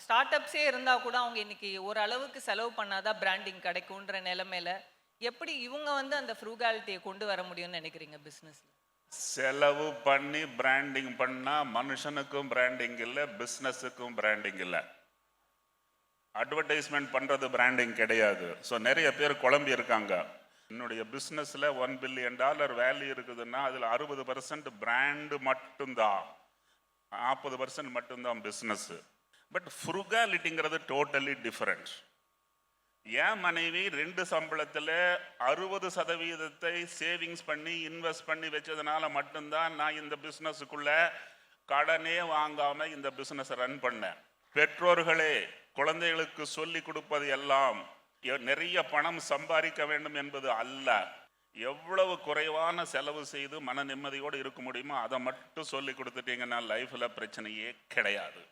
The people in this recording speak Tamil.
ஸ்டார்ட் அப்ஸே இருந்தா கூட அவங்க இன்னைக்கு ஓரளவுக்கு செலவு பண்ணாதான் பிராண்டிங் கிடைக்கும்ன்ற நிலைமையில எப்படி இவங்க வந்து அந்த ஃப்ரூகாலிட்டியை கொண்டு வர முடியும்னு நினைக்கிறீங்க பிசினஸ்ல? செலவு பண்ணி பிராண்டிங் பண்ணா மனுஷனுக்கும் பிராண்டிங் இல்லை, பிஸ்னஸுக்கும் பிராண்டிங் இல்லை. அட்வர்டைஸ்மெண்ட் பண்ணுறது பிராண்டிங் கிடையாது. ஸோ நிறைய பேர் குழம்பி இருக்காங்க. என்னுடைய பிஸ்னஸில் $1 பில்லியன் வேல்யூ இருக்குதுன்னா அதில் 60% பிராண்டு மட்டும்தான், 40% மட்டும்தான் பிஸ்னஸ்ஸு. பட் ஃப்ருகாலிட்டிங்கிறது டோட்டலி டிஃப்ரெண்ட். என் மனைவி 2 சம்பளத்தில் 60% சேவிங்ஸ் பண்ணி இன்வெஸ்ட் பண்ணி வச்சதுனால மட்டும்தான் நான் இந்த பிஸ்னஸுக்குள்ள கடனே வாங்காமல் இந்த பிஸ்னஸை ரன் பண்ணேன். பெற்றோர்களே, குழந்தைகளுக்கு சொல்லி கொடுப்பது எல்லாம் நிறைய பணம் சம்பாதிக்க வேண்டும் என்பது அல்ல. எவ்வளவு குறைவான செலவு செய்து மன நிம்மதியோடு இருக்க முடியுமோ அதை மட்டும் சொல்லி கொடுத்துட்டீங்கன்னா லைஃப்ல பிரச்சனையே கிடையாது.